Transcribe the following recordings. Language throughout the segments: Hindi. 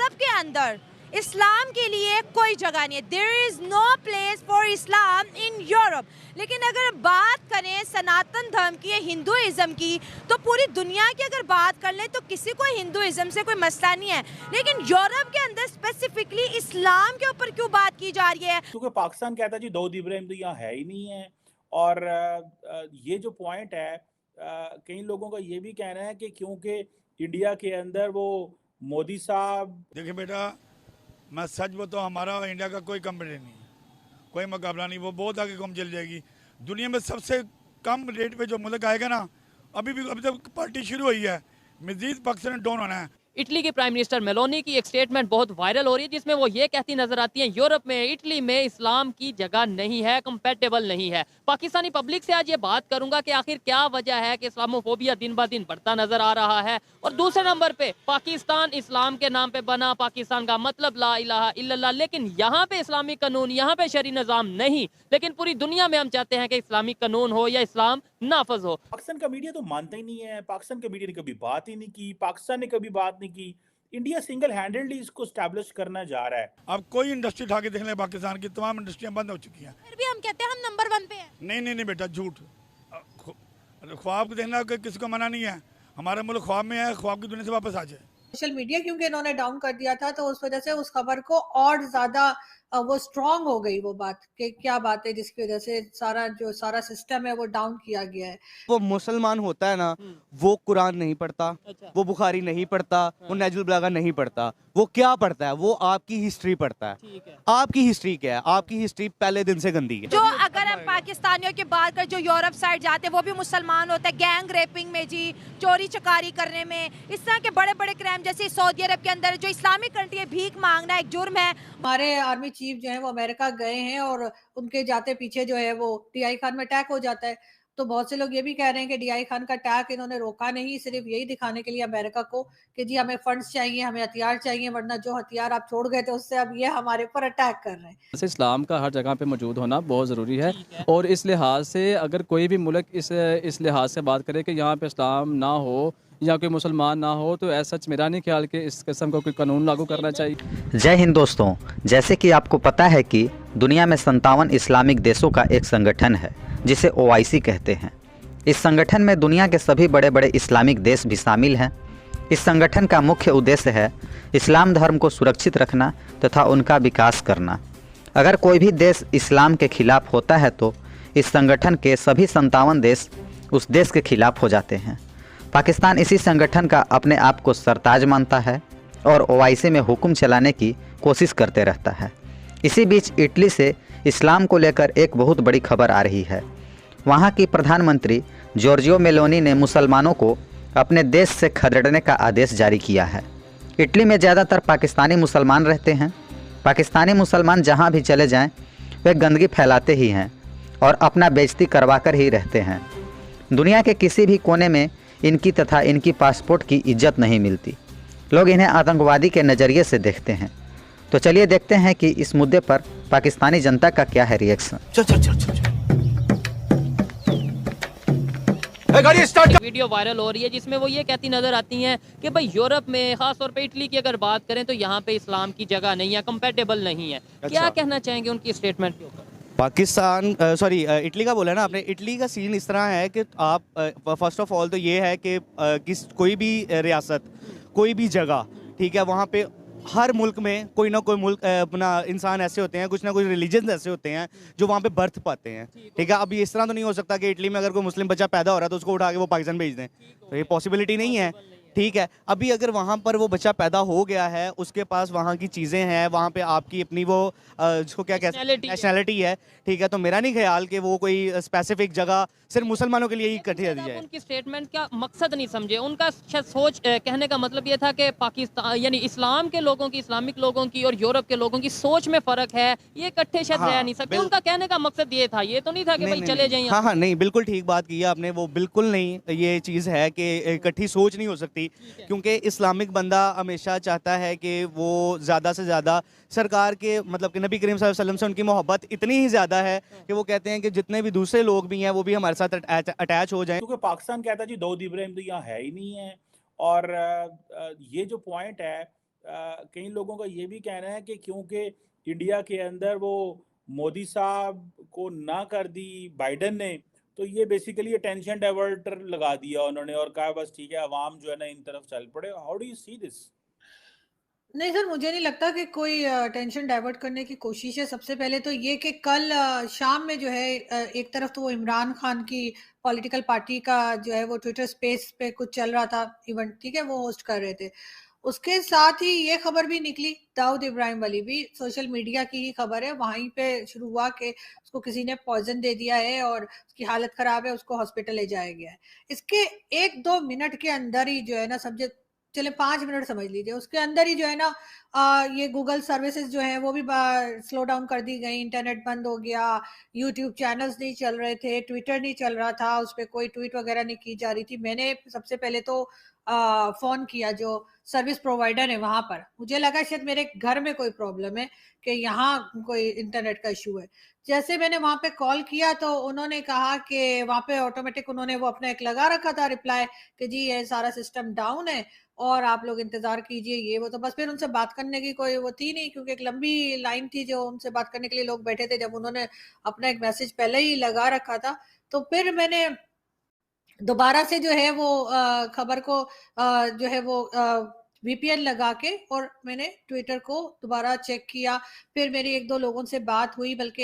यूरोप के अंदर इस्लाम के लिए कोई जगह नहीं है। There is no place for Islam in Europe. लेकिन अगर बात करें सनातन धर्म की या हिंदुइज्म की, तो पूरी दुनिया की अगर बात कर लें तो किसी को हिंदुइज्म से कोई मसला नहीं है, लेकिन यूरोप के अंदर स्पेसिफिकली इस्लाम के ऊपर क्यों बात की जा रही है? क्योंकि पाकिस्तान कहता है जी दाऊद इब्राहिम तो यहाँ है ही नहीं है। और ये जो पॉइंट है, कई लोगों का ये भी कहना है कि क्योंकि इंडिया के अंदर वो मोदी साहब। देखिए बेटा, मैं सच बताऊं, हमारा इंडिया का कोई कंपटीशन नहीं है, कोई मुकाबला नहीं। वो बहुत आगे कम चल जाएगी। दुनिया में सबसे कम रेट पे जो मुल्क आएगा ना, अभी तक पार्टी शुरू हुई है, मजीद पाकिस्तान डाउन होना है। इटली के प्राइम मिनिस्टर मेलोनी की एक स्टेटमेंट बहुत वायरल हो रही है, जिसमें वो ये कहती नजर आती है यूरोप में, इटली में इस्लाम की जगह नहीं है, कंपेटेबल नहीं है। पाकिस्तानी पब्लिक से आज ये बात करूंगा कि आखिर क्या वजह है कि इस्लामोफोबिया दिन ब दिन बढ़ता नजर आ रहा है। और दूसरे नंबर पे पाकिस्तान इस्लाम के नाम पे बना, पाकिस्तान का मतलब ला इलाहा इल्लल्लाह, लेकिन यहाँ पे इस्लामी कानून, यहाँ पे शरी निज़ाम नहीं, लेकिन पूरी दुनिया में हम चाहते हैं कि इस्लामी कानून हो या इस्लाम नाफज हो। पाकिस्तान का मीडिया तो मानता ही नहीं है। पाकिस्तान के मीडिया ने कभी बात ही नहीं की, पाकिस्तान ने कभी बात नहीं की। इंडिया सिंगल हैंडेडली इसको स्टैब्लिश करना जा रहा है। अब कोई इंडस्ट्री उठा के देख ले, पाकिस्तान की तमाम इंडस्ट्रियां बंद हो चुकी हैं। फिर भी हम कहते हैं हम नंबर 1 पे हैं। नहीं बेटा, झूठ। ख्वाब को देखना किसी को मना नहीं है। हमारा मुल्क ख्वाब में है, ख्वाब की दुनिया से वापस आ जाए। सोशल मीडिया क्योंकि इन्होंने डाउन कर दिया था, तो उस वजह से उस खबर को और ज्यादा वो स्ट्रांग हो गई वो बात कि क्या बात है, जिसकी वजह से सारा सिस्टम है वो डाउन किया गया है। वो मुसलमान होता है ना, वो कुरान नहीं पढ़ता, वो बुखारी नहीं पढ़ता, वो नहजुल बलागा नहीं पढ़ता। वो क्या पढ़ता है? वो आपकी हिस्ट्री पढ़ता है। आपकी हिस्ट्री क्या है? आपकी हिस्ट्री पहले दिन से गंदी है। जो अगर हम पाकिस्तानियों की बात करें जो यूरोप साइड जाते हैं, वो भी मुसलमान होते हैं, गैंग रेपिंग में जी, चोरी चकारी करने में, इस तरह के बड़े बड़े क्राइम, जैसे सऊदी अरब के अंदर जो इस्लामिक कंट्री है, भीख मांगना एक जुर्म है। हमारे आर्मी चीफ जो है वो अमेरिका गए हैं और उनके जाते पीछे जो है वो डीआई खान में अटैक हो जाता है। तो बहुत से लोग ये भी कह रहे हैं कि डीआई खान का अटैक इन्होंने रोका नहीं, सिर्फ यही दिखाने के लिए अमेरिका को कि जी हमें फंड्स चाहिए, हमें हथियार चाहिए, वरना जो हथियार आप छोड़ गए थे उससे अब ये हमारे ऊपर अटैक कर रहे हैं। वैसे इस्लाम का हर जगह पे मौजूद होना बहुत ज़रूरी है, और इस लिहाज से अगर कोई भी मुल्क इस लिहाज से बात करे कि यहाँ पे इस्लाम ना हो या कोई मुसलमान ना हो, तो ऐसा सच मेरा नहीं ख्याल कि इस किस्म का कोई कानून लागू करना चाहिए। जय हिंद दोस्तों, जैसे कि आपको पता है कि दुनिया में 57 इस्लामिक देशों का एक संगठन है जिसे OIC कहते हैं। इस संगठन में दुनिया के सभी बड़े बड़े इस्लामिक देश भी शामिल हैं। इस संगठन का मुख्य उद्देश्य है इस्लाम धर्म को सुरक्षित रखना तथा उनका विकास करना। अगर कोई भी देश इस्लाम के खिलाफ होता है तो इस संगठन के सभी 57 देश उस देश के खिलाफ हो जाते हैं। पाकिस्तान इसी संगठन का अपने आप को सरताज मानता है और OIC में हुक्म चलाने की कोशिश करते रहता है। इसी बीच इटली से इस्लाम को लेकर एक बहुत बड़ी खबर आ रही है। वहाँ की प्रधानमंत्री जॉर्जियो मेलोनी ने मुसलमानों को अपने देश से खदेड़ने का आदेश जारी किया है। इटली में ज़्यादातर पाकिस्तानी मुसलमान रहते हैं। पाकिस्तानी मुसलमान जहाँ भी चले जाएं वे गंदगी फैलाते ही हैं और अपना बेइज्जती करवा कर ही रहते हैं। दुनिया के किसी भी कोने में इनकी तथा इनकी पासपोर्ट की इज्जत नहीं मिलती। लोग इन्हें आतंकवादी के नज़रिए से देखते हैं। तो चलिए देखते हैं कि इस मुद्दे पर पाकिस्तानी जनता का क्या है रिएक्शन। वीडियो वायरल हो रही है जिसमें वो ये कहती नजर आती हैं कि भाई यूरोप में, खास तौर पे इटली की अगर बात करें तो यहाँ पे इस्लाम की जगह नहीं है, कंपेटेबल नहीं है। क्या कहना चाहेंगे उनकी स्टेटमेंट के ऊपर? पाकिस्तान इटली का बोला ना आपने। इटली का सीन इस तरह है कि आप फर्स्ट ऑफ ऑल तो ये है कि कोई भी रियासत, कोई भी जगह, ठीक है, वहाँ पे हर मुल्क में कोई ना कोई मुल्क अपना इंसान ऐसे होते हैं, कुछ ना कुछ रिलीजन ऐसे होते हैं जो वहाँ पे बर्थ पाते हैं, ठीक है। अब इस तरह तो नहीं हो सकता कि इटली में अगर कोई मुस्लिम बच्चा पैदा हो रहा है तो उसको उठा के वो पाकिस्तान भेज दें, तो ये पॉसिबिलिटी नहीं है, ठीक है। अभी अगर वहाँ पर वो बच्चा पैदा हो गया है, उसके पास वहाँ की चीज़ें हैं, वहाँ पे आपकी अपनी वो जिसको क्या कहते हैं नेशनैलिटी है, ठीक है, तो मेरा नहीं ख्याल कि वो कोई स्पेसिफिक जगह सिर्फ मुसलमानों के लिए ही इकट्ठी दी जाए। उनकी स्टेटमेंट का मकसद नहीं समझे। उनका सोच कहने का मतलब ये था कि पाकिस्तान यानी इस्लाम के लोगों की, इस्लामिक लोगों की और यूरोप के लोगों की सोच में फर्क है, ये इकट्ठे शायद रह नहीं सकते। उनका कहने का मकसद ये था, ये तो नहीं था कि भाई चले जाइए। हाँ, नहीं, बिल्कुल ठीक बात की है आपने। वो बिल्कुल नहीं ये चीज़ है कि इकट्ठी सोच नहीं हो सकती, क्योंकि इस्लामिक बंदा हमेशा चाहता है कि वो ज़्यादा से ज़्यादा सरकार के, मतलब कि नबी करीम सल्लल्लाहु अलैहि वसल्लम से उनकी मोहब्बत इतनी ही ज़्यादा है कि वो कहते हैं कि जितने भी दूसरे लोग भी हैं वो भी हमारे साथ अटैच हो जाएं। क्योंकि पाकिस्तान कहता है जी दाऊद इब्राहिम तो यहाँ है ही नहीं है। और ये जो पॉइंट है, कई लोगों का ये भी कहना है कि क्योंकि इंडिया के अंदर वो मोदी साहब को ना कर दी बाइडन ने, तो ये बेसिकली अटेंशन डाइवर्टर लगा दिया उन्होंने और कहा बस ठीक है, अवाम जो है ना इन तरफ चल पड़े। How do you see this? नहीं सर, मुझे नहीं लगता कि कोई टेंशन डाइवर्ट करने की कोशिश है। सबसे पहले तो ये कि कल शाम में जो है एक तरफ तो वो इमरान खान की पॉलिटिकल पार्टी का जो है वो ट्विटर स्पेस पे कुछ चल रहा था इवेंट, ठीक है, वो होस्ट कर रहे थे। उसके साथ ही ये खबर भी निकली, दाऊद इब्राहिम वाली भी सोशल मीडिया की ही खबर है, वहीं पे शुरू हुआ कि उसको किसी ने पॉइजन दे दिया है और उसकी हालत खराब है, उसको हॉस्पिटल ले जाया गया है। इसके 1-2 मिनट के अंदर ही जो है ना, समझे चले 5 मिनट समझ लीजिए, उसके अंदर ही जो है ना ये गूगल सर्विसेज जो है वो भी स्लो डाउन कर दी गई, इंटरनेट बंद हो गया, यूट्यूब चैनल्स नहीं चल रहे थे, ट्विटर नहीं चल रहा था, उस पर कोई ट्वीट वगैरह नहीं की जा रही थी। मैंने सबसे पहले तो फोन किया जो सर्विस प्रोवाइडर है वहां पर, मुझे लगा शायद मेरे घर में कोई प्रॉब्लम है कि यहाँ कोई इंटरनेट का इशू है। जैसे मैंने वहां पे कॉल किया तो उन्होंने कहा कि वहां पे ऑटोमेटिक उन्होंने वो अपना एक लगा रखा था रिप्लाई कि जी ये सारा सिस्टम डाउन है और आप लोग इंतजार कीजिए, ये वो। तो बस फिर उनसे बात करने की कोई वो थी नहीं, क्योंकि एक लंबी लाइन थी जो उनसे बात करने के लिए लोग बैठे थे। जब उन्होंने अपना एक मैसेज पहले ही लगा रखा था तो फिर मैंने दोबारा से जो है वो खबर को जो है वो वीपीएन लगा के और मैंने ट्विटर को दोबारा चेक किया। फिर मेरी 1-2 लोगों से बात हुई, बल्कि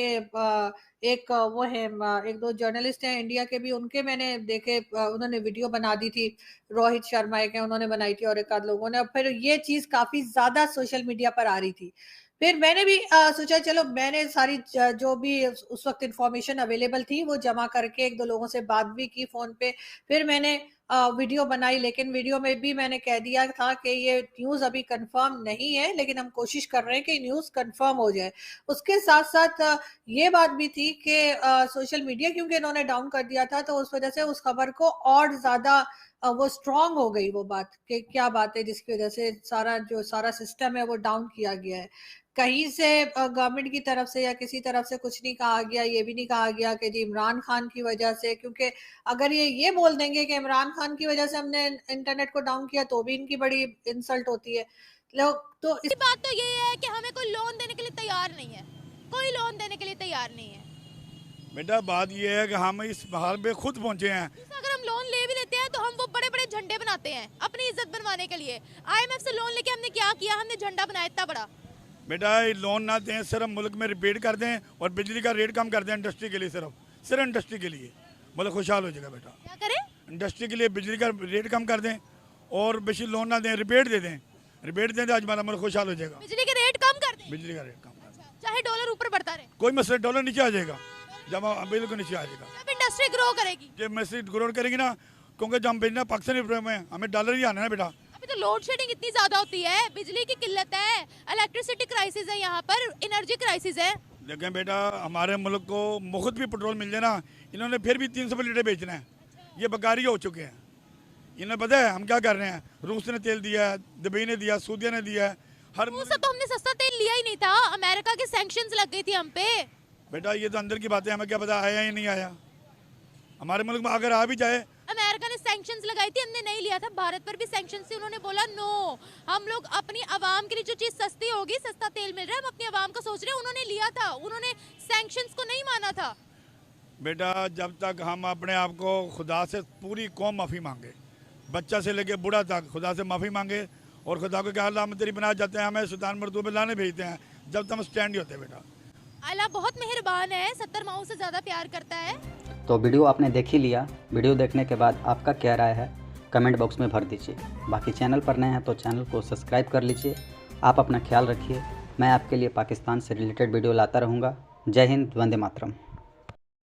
एक वो है 1-2 जर्नलिस्ट हैं इंडिया के भी, उनके मैंने देखे, उन्होंने वीडियो बना दी थी, रोहित शर्मा एक है उन्होंने बनाई थी और एक आध लोगों ने। और फिर ये चीज काफी ज्यादा सोशल मीडिया पर आ रही थी। फिर मैंने भी सोचा चलो मैंने सारी जो भी उस वक्त इंफॉर्मेशन अवेलेबल थी वो जमा करके 1-2 लोगों से बात भी की फोन पे। फिर मैंने वीडियो बनाई, लेकिन वीडियो में भी मैंने कह दिया था कि ये न्यूज़ अभी कंफर्म नहीं है, लेकिन हम कोशिश कर रहे हैं कि न्यूज़ कंफर्म हो जाए। उसके साथ साथ ये बात भी थी कि सोशल मीडिया क्योंकि इन्होंने डाउन कर दिया था तो उस वजह से उस खबर को और ज़्यादा वो स्ट्रांग हो गई वो बात कि क्या बात है जिसकी वजह से सारा सिस्टम है वो डाउन किया गया है। कहीं से गवर्नमेंट की तरफ से या किसी तरफ से कुछ नहीं कहा गया, ये भी नहीं कहा गया कि जी इमरान खान की वजह से, क्योंकि अगर ये बोल देंगे कि इमरान खान की वजह से हमने इंटरनेट को डाउन किया तो भी इनकी बड़ी इंसल्ट होती है लोग। तो इस बात तो ये है कि हमें कोई लोन देने के लिए तैयार नहीं है, कोई लोन देने के लिए तैयार नहीं है। बेटा बात ये है कि हम इस हाल पे खुद पहुंचे हैं। अगर हम लोन ले भी लेते हैं तो हम वो बड़े बड़े झंडे बनाते हैं अपनी इज्जत बनवाने के लिए। IMF से लोन लेके हमने क्या किया, हमने झंडा बनाया इतना बड़ा। बेटा लोन ना दें, सिर्फ मुल्क में रिपीट कर दें और बिजली का रेट कम कर दें इंडस्ट्री के लिए, सिर्फ इंडस्ट्री के लिए, मुल्क खुशहाल हो जाएगा। बेटा क्या करें? इंडस्ट्री के लिए बिजली का रेट कम कर दें और बेशी लोन ना दें, रिपीट दे दें, रिपीट दें तो आज हमारा मुल्क खुशहाल हो जाएगा। बिजली के रेट कम कर दें, बिजली का रेट कम कर दें, चाहे डॉलर ऊपर बढ़ता रहे, कोई मसला, डॉलर नीचे आ जाएगा, जब बिल्कुल नीचे आ जाएगा, जब इंडस्ट्री ग्रो करेगी, जब इंडस्ट्री ग्रो करेगी ना, क्योंकि जब हम बिजनेस पाकिस्तान में हमें डॉलर ही आना है बेटा। अभी तो लोड शेडिंग इतनी ज्यादा होती है, बिजली की किल्लत है, इलेक्ट्रिसिटी क्राइसिस है, यहाँ पर एनर्जी क्राइसिस है। लेकिन बेटा हमारे मुल्क को मुफ्त भी पेट्रोल मिल जाए ना, इन्होंने फिर भी 300 लीटर बेचना है, ये बेकारी हो चुके हैं। इन्हें पता है हम क्या कर रहे हैं, रूस ने तेल दिया है, दुबई ने दिया, सऊदीया ने दिया है, हर तो हमने सस्ता तेल लिया ही नहीं था, अमेरिका के सैंक्शंस लग गई थी हम पे। बेटा ये तो अंदर की बातें, हमें क्या पता आया ही नहीं आया। हमारे मुल्क में अगर आ भी जाए, अमेरिका ने सैंक्शंस लगाई थी, हमने नहीं लिया था। भारत पर भी सैंक्शंस थी, उन्होंने बोला नो, हम लोग अपनी आवाम के लिए जो चीज सस्ती होगी, सस्ता तेल मिल रहा है, हम अपनी आवाम का सोच रहे हैं। उन्होंने लिया था, उन्होंने सैंक्शंस को नहीं माना था। बेटा जब तक हम अपने आप को खुदा से पूरी कौम माफ़ी मांगे, बच्चा से लेके बूढ़ा तक खुदा से माफ़ी मांगे और खुदा को क्या अल्लाह हम तेरी बना जाते हैं, हमें शैतान मरदूब में लाने भेजते हैं, जब तक हम स्टैंड ही होते हैं। बेटा अल्लाह बहुत मेहरबान है, 70 माओं से ज़्यादा प्यार करता है। तो वीडियो आपने देख ही लिया। वीडियो देखने के बाद आपका क्या राय है कमेंट बॉक्स में भर दीजिए। बाकी चैनल पर नए हैं तो चैनल को सब्सक्राइब कर लीजिए। आप अपना ख्याल रखिए। मैं आपके लिए पाकिस्तान से रिलेटेड वीडियो लाता रहूँगा। जय हिंद, वंदे मातरम।